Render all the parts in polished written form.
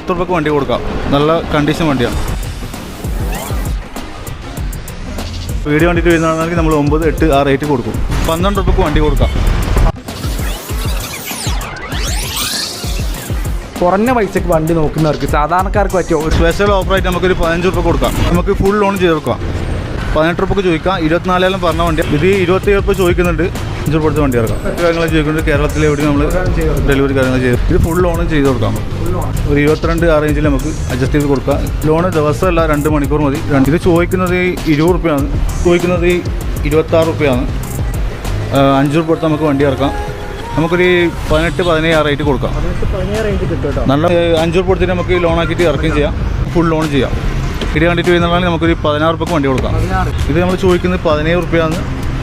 10 രൂപയ്ക്ക് വണ്ടി കൊടുക്കാം. നല്ല കണ്ടീഷൻ വണ്ടിയാണ്. വീഡിയോ കണ്ടിട്ട് വരുന്നതാണെങ്കിൽ നമ്മൾ 9, 8 ആ റേറ്റ് കൊടുക്കും. 12 രൂപയ്ക്ക് വണ്ടി കൊടുക്കാം. കുറഞ്ഞ പൈസക്ക് വണ്ടി നോക്കുന്നവർക്ക് സാധാരണക്കാർക്ക് പറ്റിയ ഒരു സ്പെഷ്യൽ ഓഫറായിട്ട് നമുക്കൊരു 15 രൂപ കൊടുക്കാം. നമുക്ക് ഫുൾ ലോൺ ചെയ്ത് കൊടുക്കാം. 18 രൂപയ്ക്ക് ചോദിക്കാം. 24,000 പറഞ്ഞ വണ്ടി ഇത് 27 രൂപ ചോദിക്കുന്നുണ്ട്. 5 രൂപ കൊടുത്ത് വണ്ടി ഇറക്കാം. കാര്യങ്ങൾ ചോദിക്കുന്നുണ്ട്. കേരളത്തിലെ എവിടെയും നമ്മൾ ഡെലിവറി കാര്യങ്ങൾ ചെയ്ത് ഇത് ഫുൾ ലോൺ ചെയ്ത് കൊടുക്കാം. ഒരു 22 ആ റേഞ്ചിൽ നമുക്ക് അഡ്ജസ്റ്റ് ചെയ്ത് കൊടുക്കാം. ലോണ് ദിവസമല്ല 2 മണിക്കൂർ മതി. ഇത് ചോദിക്കുന്നത് 20 രൂപയാണ്, ചോദിക്കുന്നത് 26 രൂപയാണ്. 5 രൂപ കൊടുത്ത് നമുക്ക് വണ്ടി ഇറക്കാം. നമുക്കൊരു 18, 17 ആ റേറ്റ് കൊടുക്കാം. നല്ല 5 രൂപ കൊടുത്തിട്ട് നമുക്ക് ലോൺ ആക്കിയിട്ട് ഇറക്കുകയും ചെയ്യാം. ഫുൾ ലോൺ ചെയ്യാം. ഇത് കണ്ടിട്ട് വരുന്നതാണെങ്കിൽ നമുക്കൊരു 16 രൂപയ്ക്ക് വണ്ടി കൊടുക്കാം. ഇത് നമ്മൾ ചോദിക്കുന്നത് 17 രൂപയാണ്.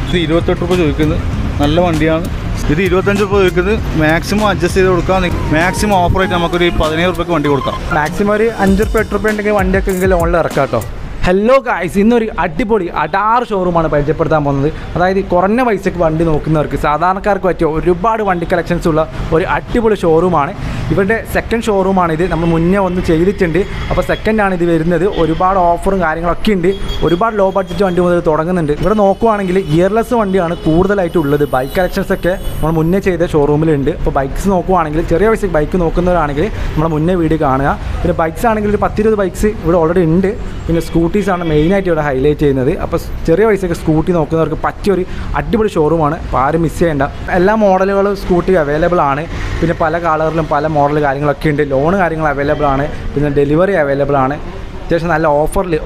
ഇത് 28 രൂപ ചോദിക്കുന്നത്. നല്ല വണ്ടിയാണ്. ഇത് 25 രൂപ ചോദിക്കുന്നത്. മാക്സിമം അഡ്ജസ്റ്റ് ചെയ്ത് കൊടുക്കാം. മാക്സിമം ഓഫറായിട്ട് നമുക്കൊരു 17 രൂപയ്ക്ക് വണ്ടി കൊടുക്കാം. മാക്സിമം ഒരു 5 രൂപ 8 രൂപ ഉണ്ടെങ്കിൽ വണ്ടിയൊക്കെ ലോണിൽ ഇറക്കാം കേട്ടോ. ഹലോ ഗായ്സ്, ഇന്നൊരു അടിപൊളി അടാറ് ഷോറൂമാണ് പരിചയപ്പെടുത്താൻ പോകുന്നത്. അതായത് കുറഞ്ഞ പൈസയ്ക്ക് വണ്ടി നോക്കുന്നവർക്ക് സാധാരണക്കാർക്ക് പറ്റിയ ഒരുപാട് വണ്ടി കളക്ഷൻസ് ഉള്ള ഒരു അടിപൊളി ഷോറൂമാണ്. ഇവരുടെ സെക്കൻഡ് ഷോറൂമാണിത്. നമ്മൾ മുന്നേ ഒന്ന് ചെയ്തിട്ടുണ്ട്. അപ്പോൾ സെക്കൻഡാണ് ഇത് വരുന്നത്. ഒരുപാട് ഓഫറും കാര്യങ്ങളൊക്കെ ഉണ്ട്. ഒരുപാട് ലോ ബഡ്ജറ്റ് വണ്ടി മുതൽ തുടങ്ങുന്നുണ്ട്. ഇവിടെ നോക്കുവാണെങ്കിൽ ഗിയർലെസ് വണ്ടിയാണ് കൂടുതലായിട്ട് ഉള്ളത്. ബൈക്ക് കളക്ഷൻസൊക്കെ നമ്മൾ മുന്നേ ചെയ്ത ഷോറൂമിലുണ്ട്. അപ്പോൾ ബൈക്ക്സ് നോക്കുവാണെങ്കിൽ ചെറിയ പൈസയ്ക്ക് ബൈക്ക് നോക്കുന്നവരാണെങ്കിൽ നമ്മൾ മുന്നേ വീഡിയോ കാണുക. പിന്നെ ബൈക്സ് ആണെങ്കിൽ ഒരു 10-20 ബൈക്സ് ഇവിടെ ഓൾറെഡി ഉണ്ട്. പിന്നെ സ്കൂട്ടീസാണ് മെയിനായിട്ട് ഇവിടെ ഹൈലൈറ്റ് ചെയ്യുന്നത്. അപ്പോൾ ചെറിയ പൈസയ്ക്ക് സ്കൂട്ടി നോക്കുന്നവർക്ക് പറ്റിയൊരു അടിപൊളി ഷോറൂമാണ്. അപ്പോൾ ആരും മിസ് ചെയ്യേണ്ട. എല്ലാ മോഡലുകളും സ്കൂട്ടി അവൈലബിൾ ആണ്. പിന്നെ പല കളറിലും പല മോഡൽ കാര്യങ്ങളൊക്കെ ഉണ്ട്. ലോണ് കാര്യങ്ങൾ അവൈലബിൾ ആണ്. പിന്നെ ഡെലിവറി അവൈലബിൾ ആണ്. അത്യാവശ്യം നല്ല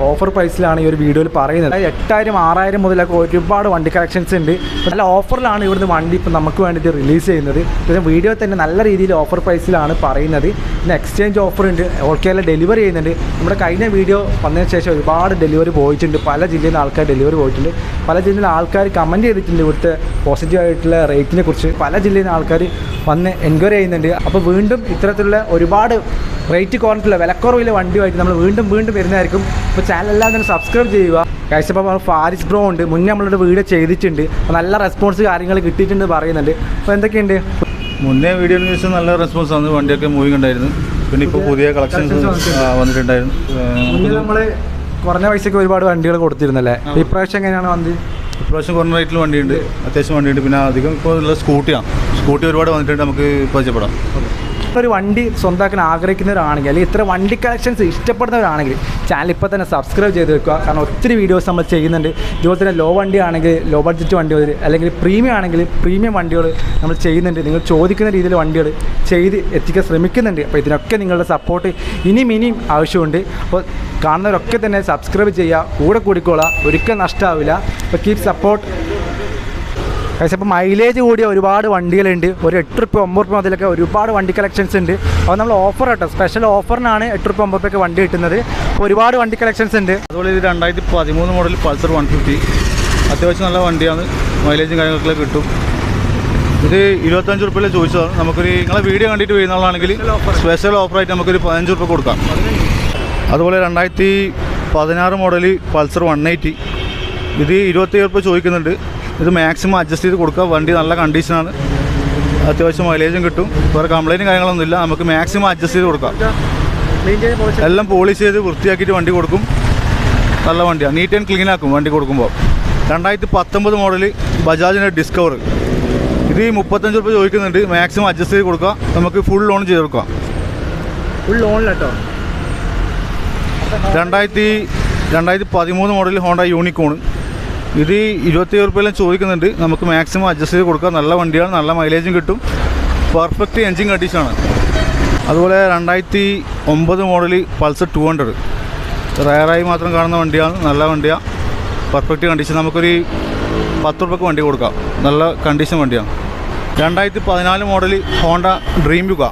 ഓഫർ പ്രൈസിലാണ് ഈ ഒരു വീഡിയോയിൽ പറയുന്നത്. 8,000, 6,000 മുതലൊക്കെ ഒരുപാട് വണ്ടി കളക്ഷൻസ് ഉണ്ട്. നല്ല ഓഫറിലാണ് ഇവിടുന്ന് വണ്ടി ഇപ്പം നമുക്ക് വേണ്ടിയിട്ട് റിലീസ് ചെയ്യുന്നത്. പിന്നെ വീഡിയോ തന്നെ നല്ല രീതിയിൽ ഓഫർ പ്രൈസിലാണ് പറയുന്നത്. പിന്നെ എക്സ്ചേഞ്ച് ഓഫർ ഉണ്ട്. ഓൾ കേരള ഡെലിവറി ചെയ്യുന്നുണ്ട്. നമ്മുടെ കഴിഞ്ഞ വീഡിയോ വന്നതിന് ശേഷം ഒരുപാട് ഡെലിവറി പോയിട്ടുണ്ട്. പല ജില്ലയിൽ നിന്ന് ആൾക്കാർ ഡെലിവറി പോയിട്ടുണ്ട്. പല ജില്ലയിൽ നിന്ന് ആൾക്കാർ കമൻറ്റ് ചെയ്തിട്ടുണ്ട് ഇവിടുത്തെ പോസിറ്റീവായിട്ടുള്ള റേറ്റിനെ കുറിച്ച്. പല ജില്ലയിൽ നിന്ന് ആൾക്കാർ വന്ന് എൻക്വയറി ചെയ്യുന്നുണ്ട്. അപ്പോൾ വീണ്ടും ഇത്തരത്തിലുള്ള ഒരുപാട് റേറ്റ് കുറഞ്ഞിട്ടുള്ള വിലക്കുറവിലെ വണ്ടിയുമായിട്ട് നമ്മൾ വീണ്ടും വരുന്നതായിരിക്കും. അപ്പോൾ ചാനലെല്ലാം തന്നെ സബ്സ്ക്രൈബ് ചെയ്യുക. കഴിച്ച അപ്പോൾ ഫാരിസ് ബ്രോ ഉണ്ട്. മുന്നേ നമ്മളുടെ വീഡിയോ ചെയ്തിട്ടുണ്ട്. അപ്പോൾ നല്ല റെസ്പോൺസ് കാര്യങ്ങൾ കിട്ടിയിട്ടുണ്ട് പറയുന്നുണ്ട്. അപ്പോൾ എന്തൊക്കെയുണ്ട്? മുന്നേ വീഡിയോയിൽ വെച്ചാൽ നല്ല റെസ്പോൺസ് ആണ്. വണ്ടിയൊക്കെ മൂവിങ് ഉണ്ടായിരുന്നു. പിന്നെ ഇപ്പോൾ പുതിയ കളക്ഷൻസ് വന്നിട്ടുണ്ടായിരുന്നു. മുന്നേ നമ്മൾ കുറഞ്ഞ പൈസയ്ക്ക് ഒരുപാട് വണ്ടികൾ കൊടുത്തിരുന്നല്ലേ. ഇപ്രാവശ്യം എങ്ങനെയാണ് വണ്ടി? ഇപ്രാവശ്യം കുറഞ്ഞ റേറ്റിൽ വണ്ടിയുണ്ട്. അത്യാവശ്യം വണ്ടിയുണ്ട്. പിന്നെ അധികം ഇപ്പോൾ ഉള്ള സ്കൂട്ടി ഒരുപാട് വന്നിട്ടുണ്ട്. നമുക്ക് പരിചയപ്പെടാം. ഒരു വണ്ടി സ്വന്തമാക്കാൻ ആഗ്രഹിക്കുന്നവരാണെങ്കിൽ അല്ലെങ്കിൽ ഇത്ര വണ്ടി കളക്ഷൻസ് ഇഷ്ടപ്പെടുന്നവരാണെങ്കിൽ ചാനൽ ഇപ്പോൾ തന്നെ സബ്സ്ക്രൈബ് ചെയ്ത് വെക്കുക. കാരണം ഒത്തിരി വീഡിയോസ് നമ്മൾ ചെയ്യുന്നുണ്ട്. ഇതുപോലെ തന്നെ ലോ വണ്ടി ആണെങ്കിൽ ലോ ബഡ്ജറ്റ് വണ്ടികൾ, അല്ലെങ്കിൽ പ്രീമിയം ആണെങ്കിൽ പ്രീമിയം വണ്ടികൾ നമ്മൾ ചെയ്യുന്നുണ്ട്. നിങ്ങൾ ചോദിക്കുന്ന രീതിയിൽ വണ്ടികൾ ചെയ്ത് എത്തിക്കാൻ ശ്രമിക്കുന്നുണ്ട്. അപ്പോൾ ഇതിനൊക്കെ നിങ്ങളുടെ സപ്പോർട്ട് ഇനിയും ആവശ്യമുണ്ട്. അപ്പോൾ കാണുന്നവരൊക്കെ തന്നെ സബ്സ്ക്രൈബ് ചെയ്യുക. കൂടെ കൂടിക്കോളാം. ഒരിക്കലും നഷ്ടമാവില്ല. അപ്പോൾ കീപ് സപ്പോർട്ട്. പക്ഷേ ഇപ്പോൾ മൈലേജ് കൂടിയ ഒരുപാട് വണ്ടികളുണ്ട്. ഒരു 8 രൂപ 9 രൂപ മുതലൊക്കെ ഒരുപാട് വണ്ടി കളക്ഷൻസ് ഉണ്ട്. അപ്പോൾ നമ്മൾ ഓഫർ കേട്ടോ, സ്പെഷ്യൽ ഓഫറിനാണ് 8 രൂപ 9 രൂപയ്ക്ക് വണ്ടി കിട്ടുന്നത്. അപ്പോൾ ഒരുപാട് വണ്ടി കളക്ഷൻസ് ഉണ്ട്. അതുപോലെ ഇത് 2013 മോഡൽ പൾസർ 150 അത്യാവശ്യം നല്ല വണ്ടിയാണ്. മൈലേജും കാര്യങ്ങളൊക്കെ കിട്ടും. ഇത് 25 രൂപയിൽ ചോദിച്ചതാണ്. നമുക്കൊരു നിങ്ങളെ വീഡിയോ കണ്ടിട്ട് വരുന്നതാണെങ്കിൽ സ്പെഷ്യൽ ഓഫറായിട്ട് നമുക്കൊരു 15 രൂപ കൊടുക്കാം. അതുപോലെ 2016 മോഡൽ പൾസർ 180 ഇത് 27 രൂപ ചോദിക്കുന്നുണ്ട്. ഇത് മാക്സിമം അഡ്ജസ്റ്റ് ചെയ്ത് കൊടുക്കുക. വണ്ടി നല്ല കണ്ടീഷനാണ്. അത്യാവശ്യം മൈലേജും കിട്ടും. വേറെ കംപ്ലൈൻറ്റും കാര്യങ്ങളൊന്നുമില്ല. നമുക്ക് മാക്സിമം അഡ്ജസ്റ്റ് ചെയ്ത് കൊടുക്കാം. എല്ലാം പോളിഷ് ചെയ്ത് വൃത്തിയാക്കിയിട്ട് വണ്ടി കൊടുക്കും. നല്ല വണ്ടിയാണ്. നീറ്റ് ആൻഡ് ക്ലീൻ ആക്കും വണ്ടി കൊടുക്കുമ്പോൾ. 2019 മോഡൽ ബജാജിൻ്റെ ഡിസ്കവർ ഇത് 35 രൂപ ചോദിക്കുന്നുണ്ട്. മാക്സിമം അഡ്ജസ്റ്റ് ചെയ്ത് കൊടുക്കുക. നമുക്ക് ഫുൾ ലോൺ ചെയ്ത് കൊടുക്കാം. ഫുൾ ലോണിലട്ടോ. 2013 മോഡൽ ഹോണ്ട യൂണിക്കോൺ ഇത് 27 രൂപയെല്ലാം ചോദിക്കുന്നുണ്ട്. നമുക്ക് മാക്സിമം അഡ്ജസ്റ്റ് ചെയ്ത് കൊടുക്കാം. നല്ല വണ്ടിയാണ്. നല്ല മൈലേജും കിട്ടും. പെർഫെക്റ്റ് എൻജിൻ കണ്ടീഷനാണ്. അതുപോലെ 2009 മോഡൽ പൾസർ 200 റയറായി മാത്രം കാണുന്ന വണ്ടിയാണ്. നല്ല വണ്ടിയാണ്. Perfect condition. നമുക്കൊരു 10 രൂപയ്ക്ക് വണ്ടി കൊടുക്കാം. നല്ല കണ്ടീഷൻ വണ്ടിയാണ്. 2014 മോഡൽ ഹോണ്ട ഡ്രീം യുഗ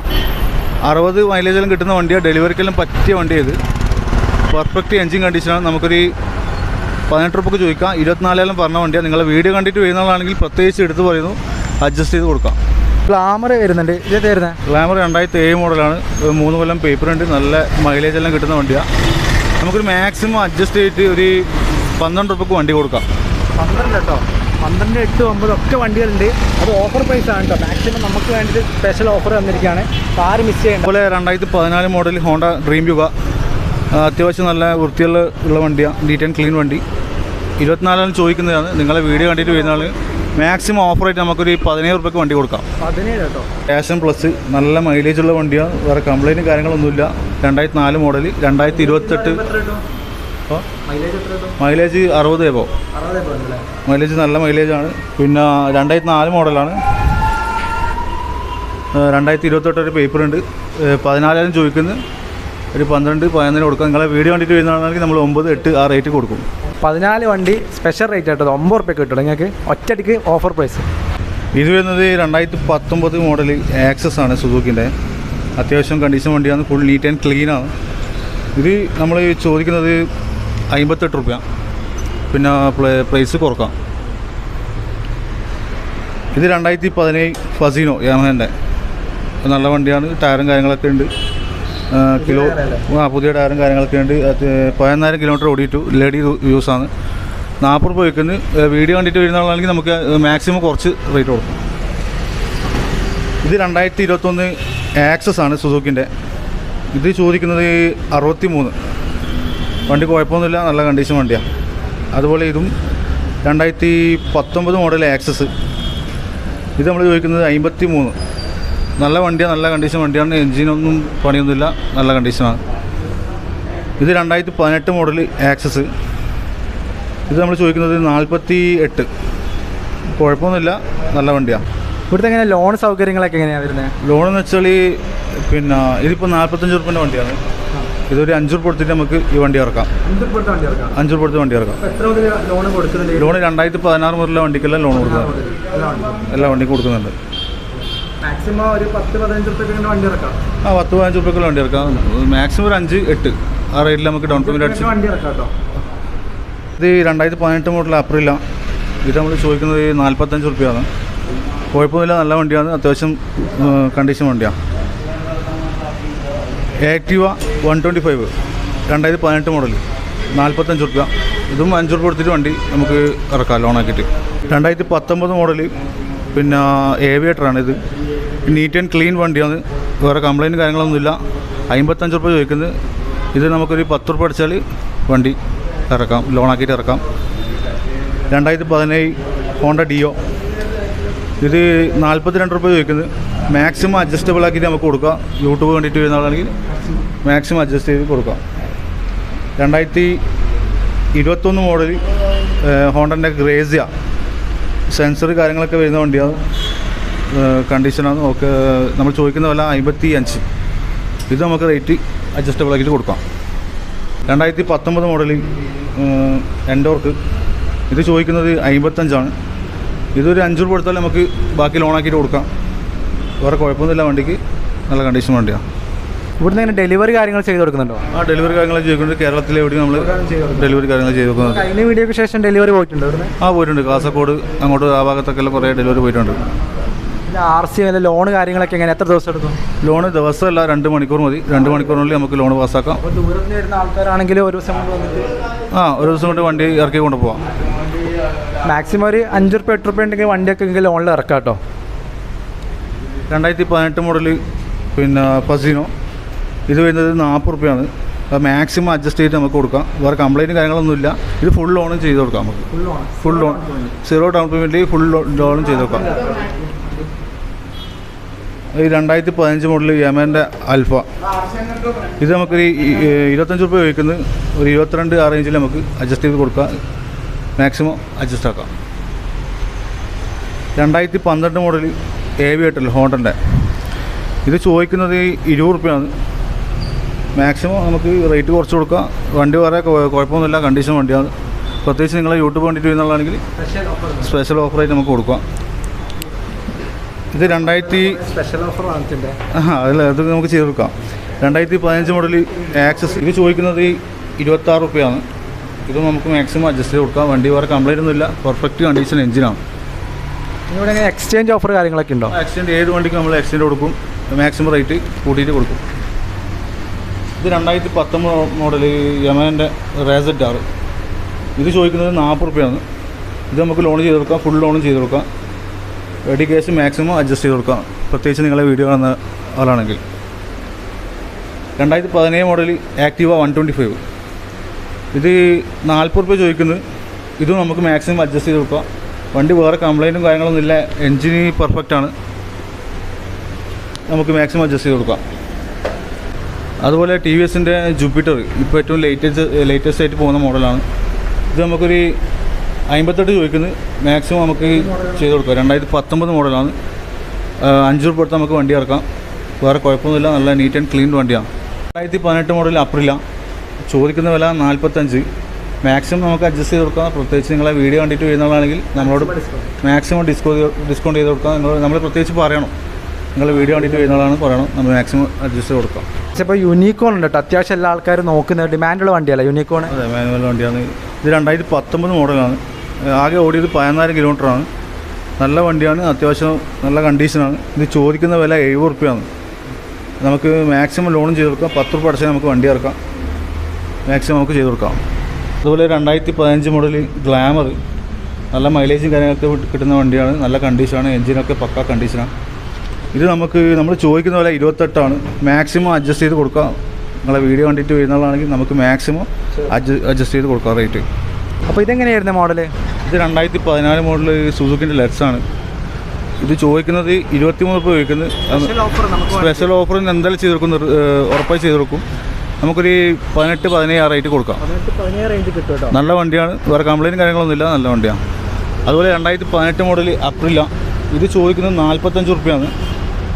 60 മൈലേജെല്ലാം കിട്ടുന്ന വണ്ടിയാണ്. ഡെലിവറിക്കെല്ലാം പറ്റിയ വണ്ടിയത്. പെർഫെക്റ്റ് എൻജിൻ കണ്ടീഷനാണ്. നമുക്കൊരു 18 രൂപയ്ക്ക് ചോദിക്കാം. 24,000 പറഞ്ഞ വണ്ടിയാണ്. നിങ്ങളെ വീഡിയോ കണ്ടിട്ട് വരുന്നതാണെങ്കിൽ പ്രത്യേകിച്ച് എടുത്ത് പറയുന്നു അഡ്ജസ്റ്റ് ചെയ്ത് കൊടുക്കാം. ഗ്ലാമർ വരുന്നുണ്ട്. ഇതേ വരുന്നത് ഗ്ലാമർ 2007 മോഡലാണ്. 3 കൊല്ലം പേപ്പറുണ്ട്. നല്ല മൈലേജ് എല്ലാം കിട്ടുന്ന വണ്ടിയാണ്. നമുക്കൊരു മാക്സിമം അഡ്ജസ്റ്റ് ചെയ്തിട്ട് ഒരു 12 രൂപയ്ക്ക് വണ്ടി കൊടുക്കാം. 12 കേട്ടോ. 12, 8, 9 ഒക്കെ വണ്ടികളുണ്ട്. അത് ഓഫർ പ്രൈസ് ആണ് കേട്ടോ. മാക്സിമം നമുക്ക് വേണ്ടിയിട്ട് സ്പെഷ്യൽ ഓഫർ തന്നിരിക്കുകയാണ്. അപ്പോൾ ആരും മിസ് ചെയ്യേണ്ട. അതുപോലെ 2014 മോഡൽ ഹോണ്ട ഡ്രീം യുഗ, അത്യാവശ്യം നല്ല വൃത്തിയുള്ള വണ്ടിയാണ്, നീറ്റ് ആൻഡ് ക്ലീൻ വണ്ടി. 24 ചോദിക്കുന്നതാണ്. നിങ്ങളെ വീഡിയോ കണ്ടിട്ട് വരുന്ന മാക്സിമം ഓഫറായിട്ട് നമുക്കൊരു 17 രൂപയ്ക്ക് വണ്ടി കൊടുക്കാം. 17 കേട്ടോ. പാഷൻ പ്ലസ് നല്ല മൈലേജുള്ള വണ്ടിയാണ്, വേറെ കംപ്ലൈൻറ്റും കാര്യങ്ങളൊന്നുമില്ല. 2004 മോഡൽ, 2028 മൈലേജ് 60 എബോ. മൈലേജ് നല്ല മൈലേജാണ്. പിന്നെ 2004 മോഡലാണ്. 2028 ഒരു പേപ്പറുണ്ട്. 14,000 ചോദിക്കുന്നത്, ഒരു 12, 11 കൊടുക്കാം. നിങ്ങളെ വീഡിയോ കണ്ടിട്ട് വരുന്നതാണെങ്കിൽ നമ്മൾ 9, 8 ആ റേറ്റ് കൊടുക്കും. 14 വണ്ടി സ്പെഷ്യൽ റേറ്റ് ആയിട്ടോ, 9 രൂപയ്ക്ക് കിട്ടും നിങ്ങൾക്ക് ഒറ്റയടിക്ക് ഓഫർ പ്രൈസ്. ഇത് വരുന്നത് 2019 മോഡൽ ആക്സസ് ആണ്, സുസുക്കിൻ്റെ. അത്യാവശ്യം കണ്ടീഷൻ വണ്ടിയാണ്, ഫുൾ നീറ്റ് ആൻഡ് ക്ലീനാണ്. ഇത് നമ്മൾ ചോദിക്കുന്നത് 58 രൂപ. പിന്നെ പ്രൈസ് കുറക്കാം. ഇത് 2017 ഫസീനോ യമഹൻ്റെ നല്ല വണ്ടിയാണ്. ടയറും കാര്യങ്ങളൊക്കെ ഉണ്ട്. പുതിയ ടയറും കാര്യങ്ങളൊക്കെ ഉണ്ട്. 14,000 കിലോമീറ്റർ ഓടിയിട്ടു. ലേഡി യൂസാണ്. 40 രൂപ വയ്ക്കുന്നത്. വീഡിയോ കണ്ടിട്ട് വരുന്നതാണെങ്കിൽ നമുക്ക് മാക്സിമം കുറച്ച് റേറ്റ് കൊടുക്കും. ഇത് 2021 ആക്സസ് ആണ്, സുസുക്കിൻ്റെ. ഇത് ചോദിക്കുന്നത് 63. വണ്ടി കുഴപ്പമൊന്നുമില്ല, നല്ല കണ്ടീഷൻ വണ്ടിയാണ്. അതുപോലെ ഇതും 2019 മോഡൽ ആക്സസ്. ഇത് നമ്മൾ ചോദിക്കുന്നത് 53. നല്ല വണ്ടിയാണ്, നല്ല കണ്ടീഷൻ വണ്ടിയാണ്. എൻജിനൊന്നും പണിയൊന്നുമില്ല, നല്ല കണ്ടീഷനാണ്. ഇത് 2018 മോഡൽ ആക്സസ്. ഇത് നമ്മൾ ചോദിക്കുന്നത് 48. കുഴപ്പമൊന്നുമില്ല, നല്ല വണ്ടിയാണ്. ഇവിടുത്തെ എങ്ങനെ ലോൺ സൗകര്യങ്ങളൊക്കെ എങ്ങനെയാണ് വരുന്നത്? ലോൺ എന്ന് വെച്ചാൽ പിന്നെ ഇതിപ്പോൾ 45 രൂപേൻ്റെ വണ്ടിയാണ്. ഇതൊരു 5 രൂപ കൊടുത്തിട്ട് നമുക്ക് ഈ വണ്ടി ഇറക്കാം. 5 രൂപ കൊടുത്ത് വണ്ടി ഇറക്കാം. ലോൺ 2016 മുതലുള്ള വണ്ടിക്കെല്ലാം ലോൺ കൊടുക്കുന്നുണ്ട്. എല്ലാ വണ്ടിക്കും കൊടുക്കുന്നുണ്ട്. മാക്സിമം ഒരു 10-15 രൂപയ്ക്ക് വണ്ടി ഇറക്കാം. 10-15 രൂപയ്ക്കുള്ള വണ്ടി ഇറക്കാം. മാക്സിമം ഒരു 5, 8 ആ റേറ്റിൽ നമുക്ക് ഡൗൺ പേയ്മെൻറ്റ് അടിച്ച് വണ്ടി ഇറക്കാം കേട്ടോ. ഇത് 2018 മോഡൽ അപ്രില. ഇത് നമ്മൾ ചോദിക്കുന്നത് 45 രൂപയാണ്. കുഴപ്പമൊന്നുമില്ല, നല്ല വണ്ടിയാണ്. അത്യാവശ്യം കണ്ടീഷൻ വണ്ടിയാണ്. ആക്റ്റീവ 125 2018 മോഡൽ 45 രൂപ. ഇതും 5 രൂപ കൊടുത്തിട്ട് വണ്ടി നമുക്ക് ഇറക്കാം ലോണാക്കിയിട്ട്. 2019 മോഡൽ പിന്നെ ഏവിയേറ്ററാണ്. ഇത് നീറ്റ് ആൻഡ് ക്ലീൻ വണ്ടിയാണ്, വേറെ കംപ്ലൈൻറ്റ് കാര്യങ്ങളൊന്നുമില്ല. 55 രൂപ ചോദിക്കുന്നത്. ഇത് നമുക്കൊരു 10 രൂപ അടിച്ചാൽ വണ്ടി ഇറക്കാം, ലോണാക്കിയിട്ട് ഇറക്കാം. 2017 ഹോണ്ട ഡിയോ. ഇത് 42 രൂപ ചോദിക്കുന്നത്. മാക്സിമം അഡ്ജസ്റ്റബിൾ ആക്കിയിട്ട് നമുക്ക് കൊടുക്കാം. യൂട്യൂബ് കണ്ടിട്ട് വരുന്ന ആളാണെങ്കിൽ മാക്സിമം അഡ്ജസ്റ്റ് ചെയ്ത് കൊടുക്കാം. 2021 മോഡൽ ഹോണ്ടൻ്റെ ഗ്രേസിയ. സെൻസർ കാര്യങ്ങളൊക്കെ വരുന്ന വണ്ടിയാണ്, കണ്ടീഷനാണ്. ഓക്കെ, നമ്മൾ ചോദിക്കുന്ന വില 55. ഇത് നമുക്ക് റേറ്റ് അഡ്ജസ്റ്റബിൾ ആക്കിയിട്ട് കൊടുക്കാം. 2019 മോഡൽ എൻഡോർക്ക്. ഇത് ചോദിക്കുന്നത് 55. ഇതൊരു 5 രൂപ കൊടുത്താൽ നമുക്ക് ബാക്കി ലോണാക്കിയിട്ട് കൊടുക്കാം. വേറെ കുഴപ്പമൊന്നുമില്ല, വണ്ടിക്ക് നല്ല കണ്ടീഷൻ വണ്ടിയാണ്. ഇവിടുന്ന് ഇങ്ങനെ ഡെലിവറി കാര്യങ്ങൾ ചെയ്ത് കൊടുക്കുന്നുണ്ടോ? ഡെലിവറി കാര്യങ്ങൾ ചെയ്തുകൊണ്ട് കേരളത്തിലെ എവിടെയും നമ്മൾ ഡെലിവറി കാര്യങ്ങൾ ചെയ്ത് കൊടുക്കുന്നത്. കഴിഞ്ഞ വീഡിയോക്ക് ശേഷം ഡെലിവറി പോയിട്ടുണ്ട് ഇവിടുന്ന്? പോയിട്ടുണ്ട്. കാസർഗോഡ് അങ്ങോട്ട് ആ ഭാഗത്തൊക്കെ കുറേ ഡെലിവറി പോയിട്ടുണ്ട്. പിന്നെ RC വല്ല ലോൺ കാര്യങ്ങളൊക്കെ എങ്ങനെ എത്ര ദിവസം എടുക്കും? ലോണ് ദിവസമല്ല, 2 മണിക്കൂർ മതി. 2 മണിക്കൂറിനുള്ളിൽ നമുക്ക് ലോൺ പാസ്സാക്കാം. അപ്പോൾ ദൂരത്ത് നിന്ന് വരുന്ന ആൾക്കാരാണെങ്കിൽ ഒരു ദിവസം കൊണ്ട് വന്നിട്ട് ഒരു ദിവസം കൊണ്ട് വണ്ടി ഇറക്കി കൊണ്ടുപോകാം. മാക്സിമം ഒരു 5 രൂപ 8 രൂപ ഉണ്ടെങ്കിൽ വണ്ടിയൊക്കെ എങ്കിൽ ലോണിൽ ഇറക്കാം കേട്ടോ. 2018 മോഡൽ പിന്നെ ഫസീനോ. ഇത് വരുന്നത് 40 രൂപയാണ്. മാക്സിമം അഡ്ജസ്റ്റ് ചെയ്തിട്ട് നമുക്ക് കൊടുക്കാം. വേറെ കംപ്ലൈൻറ്റ് കാര്യങ്ങളൊന്നുമില്ല. ഇത് ഫുൾ ലോണും ചെയ്ത് കൊടുക്കാം നമുക്ക്. Full loan 0 down payment full ലോണും ചെയ്ത് കൊടുക്കാം. ഈ 2015 മോഡൽ യമഹൻ്റെ അൽഫ. ഇത് നമുക്കൊരു 25 രൂപ ചോദിക്കുന്നത്. ഒരു 22 ആ റേഞ്ചിൽ നമുക്ക് അഡ്ജസ്റ്റ് ചെയ്ത് കൊടുക്കാം. മാക്സിമം അഡ്ജസ്റ്റ് ആക്കാം. 2012 മോഡൽ ഏവിയേറ്റർ ഹോണ്ടൻ്റെ. ഇത് ചോദിക്കുന്നത് 20 രൂപയാണ്. മാക്സിമം നമുക്ക് റേറ്റ് കുറച്ച് കൊടുക്കാം. വണ്ടി വേറെ കുഴപ്പമൊന്നുമില്ല, കണ്ടീഷൻ വണ്ടിയാണ്. പ്രത്യേകിച്ച് നിങ്ങൾ യൂട്യൂബ് കണ്ടിട്ട് വരുന്നുള്ളതാണെങ്കിൽ സ്പെഷ്യൽ ഓഫറായിട്ട് നമുക്ക് കൊടുക്കാം. ഇത് 2000 സ്പെഷ്യൽ ഓഫർ വാങ്ങിച്ചിട്ടുണ്ട്. അതല്ല, അത് നമുക്ക് ചെയ്ത് കൊടുക്കാം. 2015 മോഡൽ ആക്സസ്. ഇത് ചോദിക്കുന്നത് 26 രൂപയാണ്. ഇത് നമുക്ക് മാക്സിമം അഡ്ജസ്റ്റ് ചെയ്ത് കൊടുക്കാം. വണ്ടി വേറെ കംപ്ലൈൻ്റ് ഒന്നുമില്ല, പെർഫെക്റ്റ് കണ്ടീഷൻ എഞ്ചിനാണ്. ഇവിടെ എങ്ങനെ എക്സ്ചേഞ്ച് ഓഫർ കാര്യങ്ങളൊക്കെ ഉണ്ടോ? എക്സ്ചേഞ്ച് ഏത് വണ്ടിക്ക് നമ്മൾ എക്സ്ചേഞ്ച് കൊടുക്കും, മാക്സിമം റേറ്റ് കൂട്ടിയിട്ട് കൊടുക്കും. ഇത് 2019 മോഡൽ യമഹൻ്റെ റേസർ. ഇത് ചോദിക്കുന്നത് 40 രൂപയാണ്. ഇത് നമുക്ക് ലോൺ ചെയ്ത് കൊടുക്കാം, ഫുൾ ലോണും ചെയ്ത് കൊടുക്കാം. റെഡി ക്യാഷ് മാക്സിമം അഡ്ജസ്റ്റ് ചെയ്ത് കൊടുക്കാം, പ്രത്യേകിച്ച് നിങ്ങളെ വീഡിയോ കാണുന്ന ആളാണെങ്കിൽ. 2017 മോഡൽ ആക്റ്റീവ 125. ഇത് 40 രൂപ ചോദിക്കുന്നത്. ഇതും നമുക്ക് മാക്സിമം അഡ്ജസ്റ്റ് ചെയ്ത് കൊടുക്കാം. വണ്ടി വേറെ കംപ്ലൈൻറ്റും കാര്യങ്ങളൊന്നും ഇല്ല, എൻജിന് പെർഫെക്റ്റാണ്, നമുക്ക് മാക്സിമം അഡ്ജസ്റ്റ് ചെയ്ത് കൊടുക്കാം. അതുപോലെ ടി വി എസിൻ്റെ ജൂപ്പിറ്റർ ഇപ്പോൾ ഏറ്റവും ലേറ്റസ്റ്റ് ആയിട്ട് പോകുന്ന മോഡലാണ്. ഇത് നമുക്കൊരു 58 ചോദിക്കുന്നത്, മാക്സിമം നമുക്ക് ചെയ്ത് കൊടുക്കാം. 2019 മോഡലാണ്. 5 രൂപ കൊടുത്ത് നമുക്ക് വണ്ടി ഇറക്കാം, വേറെ കുഴപ്പമൊന്നുമില്ല, നല്ല നീറ്റ് ആൻഡ് ക്ലീൻ വണ്ടിയാണ്. 2018 മോഡൽ അപ്രില, ചോദിക്കുന്ന വില 45. മാക്സിമം നമുക്ക് അഡ്ജസ്റ്റ് ചെയ്ത് കൊടുക്കാം, പ്രത്യേകിച്ച് നിങ്ങളെ വീഡിയോ കണ്ടിട്ട് വരുന്നതാണെങ്കിൽ നമ്മളോട് മാക്സിമം ഡിസ്കൗണ്ട് ചെയ്ത് കൊടുക്കാം. നമ്മൾ പ്രത്യേകിച്ച് പറയണം, നിങ്ങൾ വീഡിയോ കണ്ടിട്ട് വരുന്നതാണ് പറയണം, നമ്മൾ മാക്സിമം അഡ്ജസ്റ്റ് ചെയ്ത് കൊടുക്കാം. പക്ഷേ ഇപ്പോൾ യൂണിക്കോൺ ഉണ്ട് കേട്ടോ, അത്യാവശ്യം എല്ലാ ആൾക്കാരും നോക്കുന്ന ഡിമാൻഡുള്ള വണ്ടിയല്ല യൂണിക്കോൺ. അതെ, മാനുവൽ വണ്ടിയാണ്. ഇത് 2019 മോഡലാണ്. ആകെ ഓടിയത് 14 കിലോമീറ്ററാണ്. നല്ല വണ്ടിയാണ്, അത്യാവശ്യം നല്ല കണ്ടീഷനാണ്. ഇത് ചോദിക്കുന്ന വില 70 രൂപയാണ്. നമുക്ക് മാക്സിമം ലോണും ചെയ്ത് കൊടുക്കാം, 10 രൂപ അടച്ചാൽ നമുക്ക് വണ്ടി ഇറക്കാം, മാക്സിമം നമുക്ക് ചെയ്ത് കൊടുക്കാം. അതുപോലെ 2015 മോഡൽ ഗ്ലാമർ, നല്ല മൈലേജും കാര്യങ്ങളൊക്കെ കിട്ടുന്ന വണ്ടിയാണ്, നല്ല കണ്ടീഷനാണ്, എൻജിനൊക്കെ പക്കാ കണ്ടീഷനാണ്. ഇത് നമ്മൾ ചോദിക്കുന്ന വില 28 മാക്സിമം അഡ്ജസ്റ്റ് ചെയ്ത് കൊടുക്കാം. നിങ്ങളെ വീഡിയോ കണ്ടിട്ട് വരുന്നതാണെങ്കിൽ നമുക്ക് മാക്സിമം അഡ്ജസ്റ്റ് ചെയ്ത് കൊടുക്കാം റേറ്റ്. അപ്പോൾ ഇതെങ്ങനെയായിരുന്നു മോഡൽ? ഇത് 2014 മോഡൽ സുസുക്കിൻ്റെ ലെറ്റ്സാണ്. ഇത് ചോദിക്കുന്നത് 23 രൂപ ചോദിക്കുന്നത്. സ്പെഷ്യൽ ഓഫറിന് എന്തായാലും ചെയ്ത് കൊടുക്കും, ഉറപ്പായി ചെയ്ത് കൊടുക്കും. നമുക്കൊരു 18-17 റേറ്റ് കൊടുക്കാം. നല്ല വണ്ടിയാണ്, വേറെ കംപ്ലൈൻറ്റും കാര്യങ്ങളൊന്നുമില്ല, നല്ല വണ്ടിയാണ്. അതുപോലെ 2018 മോഡൽ അപ്രില, ഇത് ചോദിക്കുന്നത് 45 രൂപയാണ്.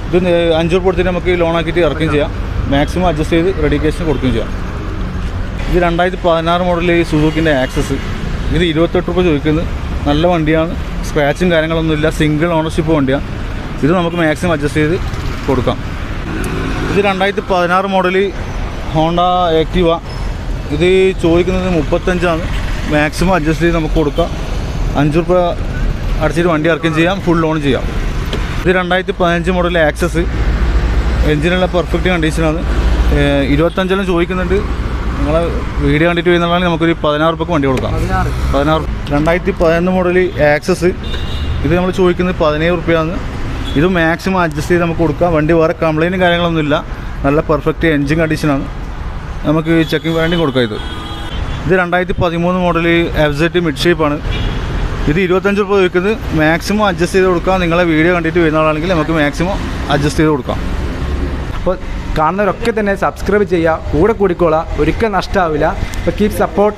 ഇത് 5 രൂപ കൊടുത്തിട്ട് നമുക്ക് ലോണാക്കിയിട്ട് ഇറക്കുകയും ചെയ്യാം, മാക്സിമം അഡ്ജസ്റ്റ് ചെയ്ത് റെഡി ക്യാഷിന് കൊടുക്കുകയും ചെയ്യാം. ഇത് 2016 മോഡൽ സുസുക്കിൻ്റെ ആക്സസ്, ഇത് 28 രൂപ ചോദിക്കുന്നത്. നല്ല വണ്ടിയാണ്, സ്ക്രാച്ചും കാര്യങ്ങളൊന്നുമില്ല, സിംഗിൾ ഓണർഷിപ്പ് വണ്ടിയാണ്. ഇത് നമുക്ക് മാക്സിമം അഡ്ജസ്റ്റ് ചെയ്ത് കൊടുക്കാം. ഇത് 2016 മോഡൽ ഹോണ്ട ആക്റ്റീവ, ഇത് ചോദിക്കുന്നത് 35, മാക്സിമം അഡ്ജസ്റ്റ് ചെയ്ത് നമുക്ക് കൊടുക്കാം. 5 രൂപ അടച്ചിട്ട് വണ്ടി ഇറക്കുകയും ചെയ്യാം, ഫുൾ ലോൺ ചെയ്യാം. ഇത് 2015 മോഡൽ ആക്സസ്, എൻജിനുള്ള പെർഫെക്റ്റ് കണ്ടീഷനാണ്. 25 ചോദിക്കുന്നുണ്ട്. നിങ്ങളെ വീഡിയോ കണ്ടിട്ട് വരുന്നതാണെങ്കിൽ നമുക്കൊരു 16 രൂപയ്ക്ക് വണ്ടി കൊടുക്കാം. 16. 2011 മോഡൽ ആക്സസ്, ഇത് നമ്മൾ ചോദിക്കുന്നത് 17 രൂപയാണ്. ഇത് മാക്സിമം അഡ്ജസ്റ്റ് ചെയ്ത് നമുക്ക് കൊടുക്കാം. വണ്ടി വേറെ കംപ്ലൈൻറ്റും കാര്യങ്ങളൊന്നുമില്ല, നല്ല പെർഫെക്റ്റ് എൻജിൻ കണ്ടീഷനാണ്, നമുക്ക് ചെക്കിംഗ് വാറണ്ടിയും കൊടുക്കാം. ഇത് 2013 മോഡൽ FZ മിഡ് ഷേപ്പാണ്. ഇത് 25 രൂപ ചോദിക്കുന്നത്, മാക്സിമം അഡ്ജസ്റ്റ് ചെയ്ത് കൊടുക്കാം. നിങ്ങളെ വീഡിയോ കണ്ടിട്ട് വരുന്നതാണെങ്കിൽ നമുക്ക് മാക്സിമം അഡ്ജസ്റ്റ് ചെയ്ത് കൊടുക്കാം. അപ്പോൾ കാണുന്നവരൊക്കെ തന്നെ സബ്സ്ക്രൈബ് ചെയ്യുക, കൂടെ കൂടിക്കോളാം, ഒരിക്കലും നഷ്ടമാവില്ല. അപ്പോൾ കീപ് സപ്പോർട്ട്